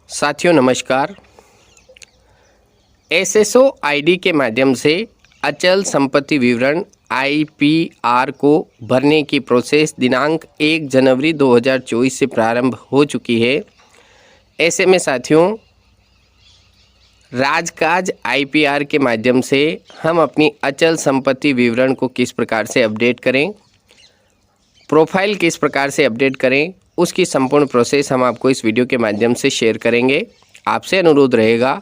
साथियों नमस्कार। SSO ID के माध्यम से अचल संपत्ति विवरण आईपीआर को भरने की प्रोसेस दिनांक 1 जनवरी 2024 से प्रारंभ हो चुकी है। ऐसे में साथियों राजकाज आईपीआर के माध्यम से हम अपनी अचल संपत्ति विवरण को किस प्रकार से अपडेट करें, प्रोफाइल किस प्रकार से अपडेट करें, उसकी संपूर्ण प्रोसेस हम आपको इस वीडियो के माध्यम से शेयर करेंगे। आपसे अनुरोध रहेगा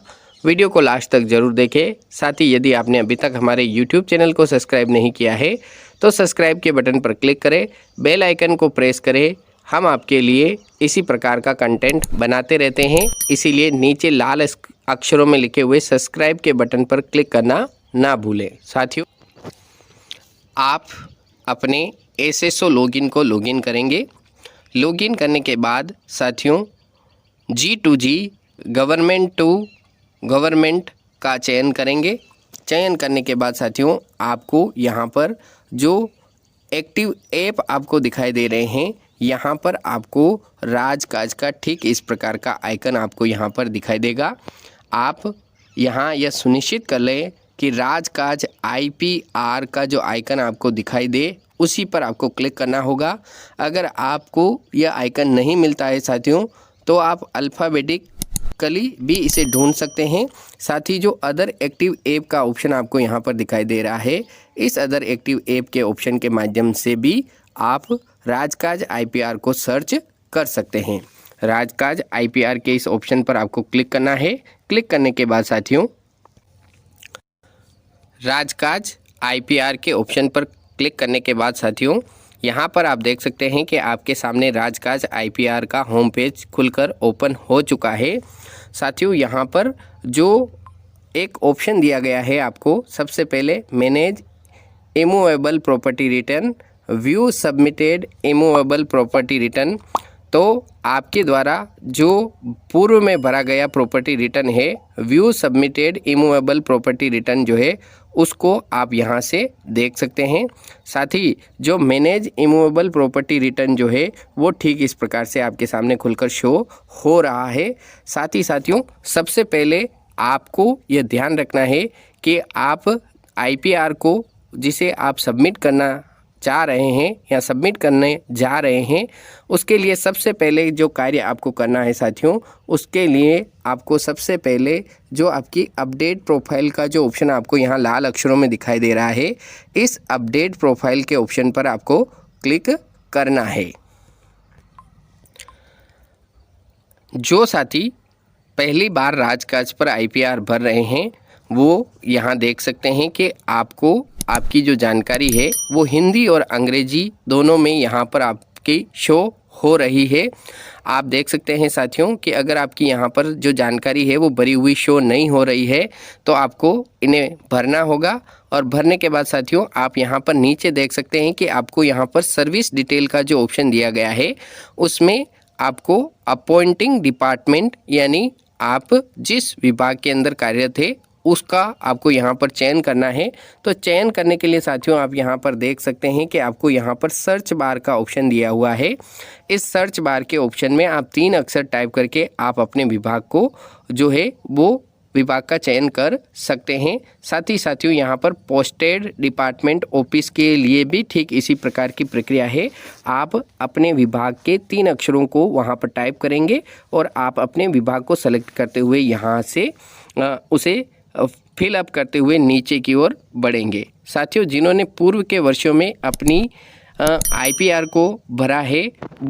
वीडियो को लास्ट तक जरूर देखें। साथ ही यदि आपने अभी तक हमारे यूट्यूब चैनल को सब्सक्राइब नहीं किया है तो सब्सक्राइब के बटन पर क्लिक करें, बेल आइकन को प्रेस करें। हम आपके लिए इसी प्रकार का कंटेंट बनाते रहते हैं, इसीलिए नीचे लाल अक्षरों में लिखे हुए सब्सक्राइब के बटन पर क्लिक करना ना भूलें। साथियों आप अपने एसएसओ लॉगिन को लॉगिन करेंगे। लॉगिन करने के बाद साथियों G2G गवर्नमेंट टू गवर्नमेंट का चयन करेंगे। चयन करने के बाद साथियों आपको यहाँ पर जो एक्टिव ऐप आपको दिखाई दे रहे हैं, यहाँ पर आपको राजकाज का ठीक इस प्रकार का आइकन आपको यहाँ पर दिखाई देगा। आप यहाँ यह सुनिश्चित कर लें कि राजकाज आईपीआर का जो आइकन आपको दिखाई दे उसी पर आपको क्लिक करना होगा। अगर आपको यह आइकन नहीं मिलता है साथियों तो आप अल्फ़ाबेटिकली भी इसे ढूंढ सकते हैं। साथ ही जो अदर एक्टिव ऐप का ऑप्शन आपको यहाँ पर दिखाई दे रहा है, इस अदर एक्टिव ऐप के ऑप्शन के माध्यम से भी आप राजकाज आईपीआर को सर्च कर सकते हैं। राजकाज आईपीआर के इस ऑप्शन पर आपको क्लिक करना है। क्लिक करने के बाद साथियों राजकाज आईपीआर के ऑप्शन पर क्लिक करने के बाद साथियों यहाँ पर आप देख सकते हैं कि आपके सामने राजकाज आईपीआर का होम पेज खुलकर ओपन हो चुका है। साथियों यहाँ पर जो एक ऑप्शन दिया गया है आपको, सबसे पहले manage immovable property return, view submitted immovable property return. तो आपके द्वारा जो पूर्व में भरा गया प्रॉपर्टी रिटर्न है, view submitted immovable property return जो है उसको आप यहाँ से देख सकते हैं। साथ ही जो मैनेज इमूवेबल प्रॉपर्टी रिटर्न जो है वो ठीक इस प्रकार से आपके सामने खुलकर शो हो रहा है। साथ ही साथियों सबसे पहले आपको यह ध्यान रखना है कि आप आईपीआर को जिसे आप सबमिट करना चाह रहे हैं या सबमिट करने जा रहे हैं, उसके लिए सबसे पहले जो कार्य आपको करना है साथियों, उसके लिए आपको सबसे पहले जो आपकी अपडेट प्रोफाइल का जो ऑप्शन आपको यहाँ लाल अक्षरों में दिखाई दे रहा है, इस अपडेट प्रोफाइल के ऑप्शन पर आपको क्लिक करना है। जो साथी पहली बार राजकाज पर आईपीआर भर रहे हैं वो यहाँ देख सकते हैं कि आपको आपकी जो जानकारी है वो हिंदी और अंग्रेजी दोनों में यहाँ पर आपकी शो हो रही है। आप देख सकते हैं साथियों कि अगर आपकी यहाँ पर जो जानकारी है वो भरी हुई शो नहीं हो रही है तो आपको इन्हें भरना होगा। और भरने के बाद साथियों आप यहाँ पर नीचे देख सकते हैं कि आपको यहाँ पर सर्विस डिटेल का जो ऑप्शन दिया गया है उसमें आपको अपॉइंटिंग डिपार्टमेंट यानी आप जिस विभाग के अंदर कार्यरत है उसका आपको यहाँ पर चयन करना है। तो चयन करने के लिए साथियों आप यहाँ पर देख सकते हैं कि आपको यहाँ पर सर्च बार का ऑप्शन दिया हुआ है। इस सर्च बार के ऑप्शन में आप 3 अक्षर टाइप करके आप अपने विभाग को जो है वो विभाग का चयन कर सकते हैं। साथ ही साथियों यहाँ पर पोस्टेड डिपार्टमेंट ऑफिस के लिए भी ठीक इसी प्रकार की प्रक्रिया है। आप अपने विभाग के 3 अक्षरों को वहाँ पर टाइप करेंगे और आप अपने विभाग को सेलेक्ट करते हुए यहाँ से उसे फिल अप करते हुए नीचे की ओर बढ़ेंगे। साथियों जिन्होंने पूर्व के वर्षों में अपनी आईपीआर को भरा है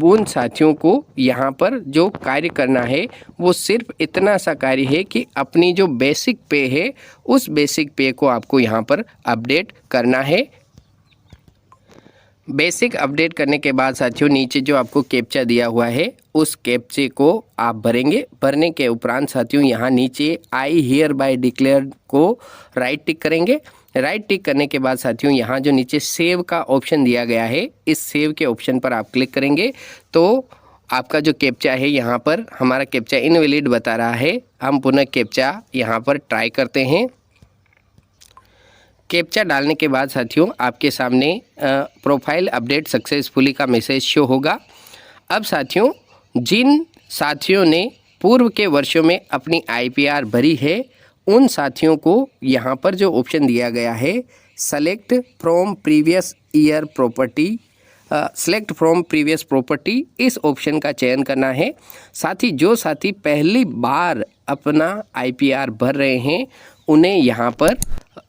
उन साथियों को यहाँ पर जो कार्य करना है वो सिर्फ इतना सा कार्य है कि अपनी जो बेसिक पे है उस बेसिक पे को आपको यहाँ पर अपडेट करना है। बेसिक अपडेट करने के बाद साथियों नीचे जो आपको कैप्चा दिया हुआ है उस कैप्चे को आप भरेंगे। भरने के उपरांत साथियों यहाँ नीचे आई हियर बाय डिक्लेयर को राइट टिक करेंगे। राइट टिक करने के बाद साथियों यहाँ जो नीचे सेव का ऑप्शन दिया गया है इस सेव के ऑप्शन पर आप क्लिक करेंगे तो आपका जो कैप्चा है यहाँ पर हमारा कैप्चा इनवैलिड बता रहा है। हम पुनः कैप्चा यहाँ पर ट्राई करते हैं। कैप्चा डालने के बाद साथियों आपके सामने प्रोफाइल अपडेट सक्सेसफुली का मैसेज शो होगा। अब साथियों जिन साथियों ने पूर्व के वर्षों में अपनी आईपीआर भरी है उन साथियों को यहाँ पर जो ऑप्शन दिया गया है select from previous year property, select from previous property, इस ऑप्शन का चयन करना है। साथ ही जो साथी पहली बार अपना आईपीआर भर रहे हैं उन्हें यहाँ पर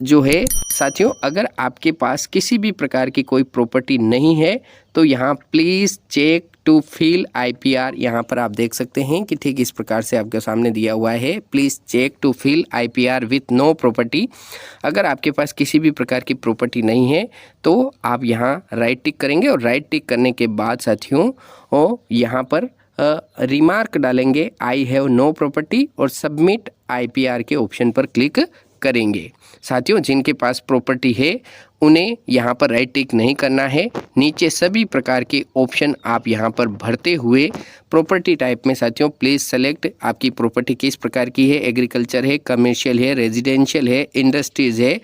जो है साथियों, अगर आपके पास किसी भी प्रकार की कोई प्रॉपर्टी नहीं है तो यहाँ please check to fill IPR, यहाँ पर आप देख सकते हैं कि ठीक इस प्रकार से आपके सामने दिया हुआ है, please check to fill IPR with no property. अगर आपके पास किसी भी प्रकार की प्रॉपर्टी नहीं है तो आप यहाँ राइट टिक करेंगे और राइट टिक करने के बाद साथियों यहाँ पर रिमार्क डालेंगे आई हैव नो प्रॉपर्टी और सबमिट आईपीआर के ऑप्शन पर क्लिक करेंगे। साथियों जिनके पास प्रॉपर्टी है उन्हें यहाँ पर राइट टिक नहीं करना है। नीचे सभी प्रकार के ऑप्शन आप यहाँ पर भरते हुए प्रॉपर्टी टाइप में साथियों प्लीज़ सेलेक्ट आपकी प्रॉपर्टी किस प्रकार की है, एग्रीकल्चर है, कमर्शियल है, रेजिडेंशियल है, इंडस्ट्रीज़ है,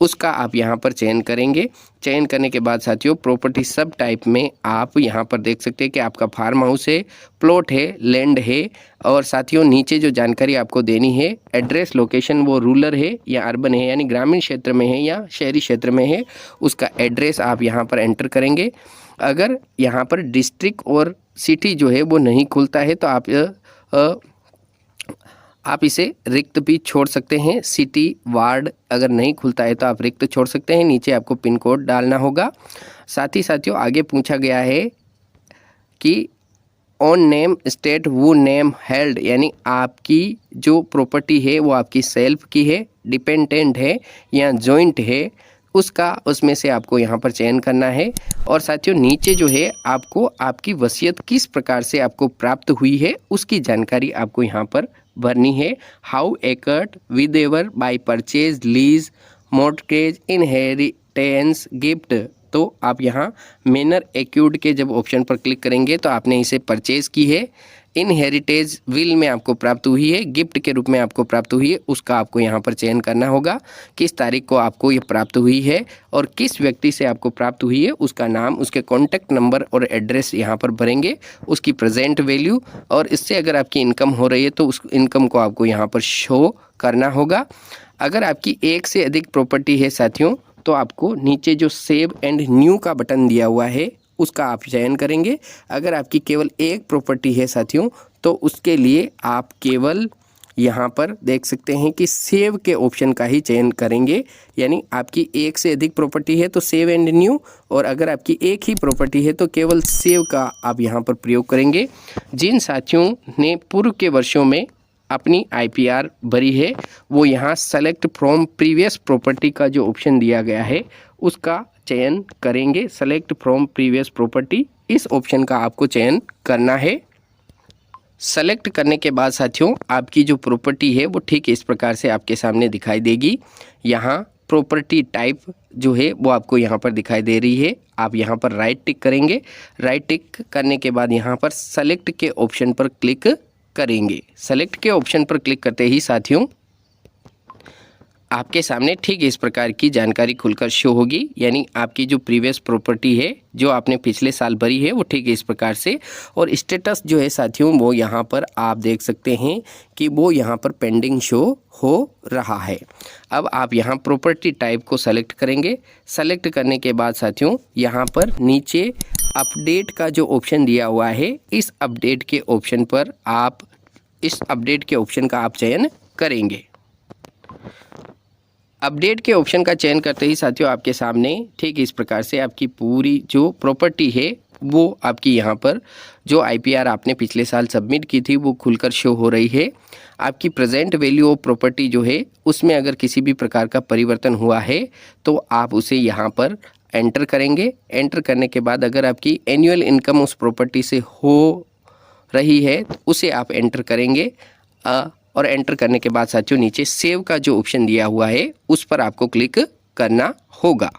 उसका आप यहाँ पर चयन करेंगे। चयन करने के बाद साथियों प्रॉपर्टी सब टाइप में आप यहाँ पर देख सकते हैं कि आपका फार्म हाउस है, प्लॉट है, लैंड है, और साथियों नीचे जो जानकारी आपको देनी है एड्रेस लोकेशन वो रूरल है या अर्बन है यानी ग्रामीण क्षेत्र में है या शहरी क्षेत्र में है, उसका एड्रेस आप यहाँ पर एंटर करेंगे। अगर यहाँ पर डिस्ट्रिक्ट और सिटी जो है वो नहीं खुलता है तो आप इसे रिक्त भी छोड़ सकते हैं। सिटी वार्ड अगर नहीं खुलता है तो आप रिक्त छोड़ सकते हैं। नीचे आपको पिन कोड डालना होगा। साथ ही साथियों आगे पूछा गया है कि ऑन नेम स्टेट वो नेम हेल्ड, यानी आपकी जो प्रॉपर्टी है वो आपकी सेल्फ की है, डिपेंडेंट है या जॉइंट है, उसमें से आपको यहाँ पर चयन करना है। और साथियों नीचे जो है आपको आपकी वसीयत किस प्रकार से आपको प्राप्त हुई है उसकी जानकारी आपको यहाँ पर भरनी है। How Eckert with ever by purchase, lease, mortgage, inheritance, gift, तो आप यहाँ मैनर एक्यूड के जब ऑप्शन पर क्लिक करेंगे तो आपने इसे परचेज की है, इनहेरिटेज विल में आपको प्राप्त हुई है, गिफ्ट के रूप में आपको प्राप्त हुई है, उसका आपको यहाँ पर चयन करना होगा किस तारीख को आपको ये प्राप्त हुई है और किस व्यक्ति से आपको प्राप्त हुई है, उसका नाम, उसके कॉन्टैक्ट नंबर और एड्रेस यहाँ पर भरेंगे, उसकी प्रेजेंट वैल्यू, और इससे अगर आपकी इनकम हो रही है तो उस इनकम को आपको यहाँ पर शो करना होगा। अगर आपकी एक से अधिक प्रॉपर्टी है साथियों तो आपको नीचे जो सेव एंड न्यू का बटन दिया हुआ है उसका आप चयन करेंगे। अगर आपकी केवल एक प्रॉपर्टी है साथियों तो उसके लिए आप केवल यहाँ पर देख सकते हैं कि सेव के ऑप्शन का ही चयन करेंगे, यानी आपकी एक से अधिक प्रॉपर्टी है तो सेव एंड न्यू, और अगर आपकी एक ही प्रॉपर्टी है तो केवल सेव का आप यहाँ पर प्रयोग करेंगे। जिन साथियों ने पूर्व के वर्षों में अपनी आईपीआर भरी है वो यहाँ सेलेक्ट फ्रॉम प्रीवियस प्रॉपर्टी का जो ऑप्शन दिया गया है उसका चयन करेंगे। सेलेक्ट फ्रॉम प्रीवियस प्रॉपर्टी, इस ऑप्शन का आपको चयन करना है। सेलेक्ट करने के बाद साथियों आपकी जो प्रॉपर्टी है वो ठीक इस प्रकार से आपके सामने दिखाई देगी। यहाँ प्रॉपर्टी टाइप जो है वो आपको यहाँ पर दिखाई दे रही है। आप यहाँ पर राइट टिक करेंगे। राइट टिक करने के बाद यहाँ पर सेलेक्ट के ऑप्शन पर क्लिक करेंगे। सेलेक्ट के ऑप्शन पर क्लिक करते ही साथियों आपके सामने ठीक इस प्रकार की जानकारी खुलकर शो होगी, यानी आपकी जो प्रीवियस प्रॉपर्टी है जो आपने पिछले साल भरी है वो ठीक इस प्रकार से, और स्टेटस जो है साथियों वो यहाँ पर आप देख सकते हैं कि वो यहाँ पर पेंडिंग शो हो रहा है। अब आप यहाँ प्रॉपर्टी टाइप को सेलेक्ट करेंगे। सेलेक्ट करने के बाद साथियों यहाँ पर नीचे अपडेट का जो ऑप्शन दिया हुआ है इस अपडेट के ऑप्शन पर आप इस अपडेट के ऑप्शन का आप चयन करेंगे। अपडेट के ऑप्शन का चयन करते ही साथियों आपके सामने ठीक इस प्रकार से आपकी पूरी जो प्रॉपर्टी है वो आपकी यहाँ पर जो आईपीआर आपने पिछले साल सबमिट की थी वो खुलकर शो हो रही है। आपकी प्रेजेंट वैल्यू ऑफ प्रॉपर्टी जो है उसमें अगर किसी भी प्रकार का परिवर्तन हुआ है तो आप उसे यहाँ पर एंटर करेंगे। एंटर करने के बाद अगर आपकी एनुअल इनकम उस प्रॉपर्टी से हो रही है तो उसे आप एंटर करेंगे, और एंटर करने के बाद साथियों नीचे सेव का जो ऑप्शन दिया हुआ है उस पर आपको क्लिक करना होगा।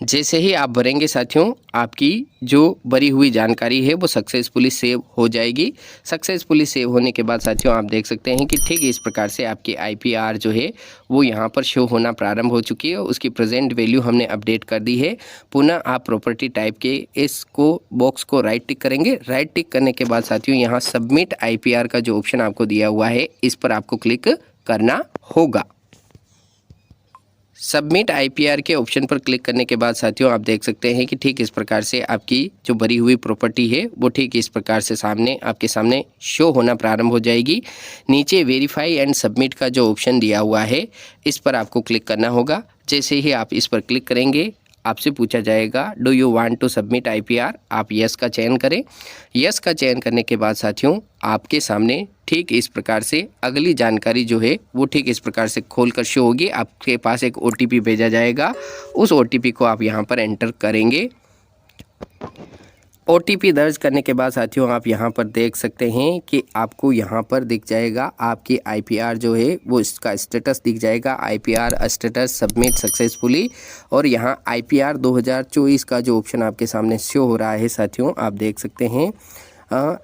जैसे ही आप भरेंगे साथियों, आपकी जो भरी हुई जानकारी है वो सक्सेसफुली सेव हो जाएगी। सक्सेसफुली सेव होने के बाद साथियों आप देख सकते हैं कि ठीक इस प्रकार से आपकी IPR जो है वो यहाँ पर शो होना प्रारंभ हो चुकी है। उसकी प्रेजेंट वैल्यू हमने अपडेट कर दी है। पुनः आप प्रॉपर्टी टाइप के इसको बॉक्स को राइट टिक करेंगे। राइट टिक करने के बाद साथियों यहाँ सबमिट IPR का जो ऑप्शन आपको दिया हुआ है इस पर आपको क्लिक करना होगा। सबमिट IPR के ऑप्शन पर क्लिक करने के बाद साथियों आप देख सकते हैं कि ठीक इस प्रकार से आपकी जो भरी हुई प्रॉपर्टी है वो ठीक इस प्रकार से आपके सामने शो होना प्रारंभ हो जाएगी। नीचे वेरीफाई एंड सबमिट का जो ऑप्शन दिया हुआ है इस पर आपको क्लिक करना होगा। जैसे ही आप इस पर क्लिक करेंगे आपसे पूछा जाएगा do you want to submit IPR। आप यस का चयन करें। यस का चयन करने के बाद साथियों आपके सामने ठीक इस प्रकार से अगली जानकारी जो है वो ठीक इस प्रकार से खोलकर शो होगी। आपके पास एक OTP भेजा जाएगा। उस OTP को आप यहाँ पर एंटर करेंगे। OTP दर्ज करने के बाद साथियों आप यहाँ पर देख सकते हैं कि आपको यहाँ पर दिख जाएगा आपकी IPR जो है वो इसका स्टेटस दिख जाएगा। IPR status submit successfully. और यहाँ IPR 2024 का जो ऑप्शन आपके सामने शो हो रहा है साथियों आप देख सकते हैं।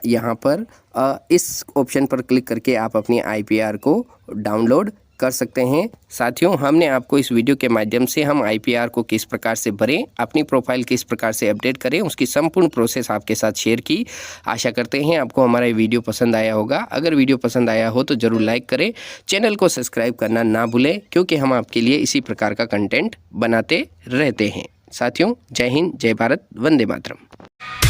यहाँ पर इस ऑप्शन पर क्लिक करके आप अपनी IPR को डाउनलोड कर सकते हैं। साथियों हमने आपको इस वीडियो के माध्यम से हम IPR को किस प्रकार से भरें, अपनी प्रोफाइल किस प्रकार से अपडेट करें, उसकी संपूर्ण प्रोसेस आपके साथ शेयर की। आशा करते हैं आपको हमारा ये वीडियो पसंद आया होगा। अगर वीडियो पसंद आया हो तो ज़रूर लाइक करें, चैनल को सब्सक्राइब करना ना भूलें क्योंकि हम आपके लिए इसी प्रकार का कंटेंट बनाते रहते हैं। साथियों जय हिंद, जय भारत, वंदे मातरम।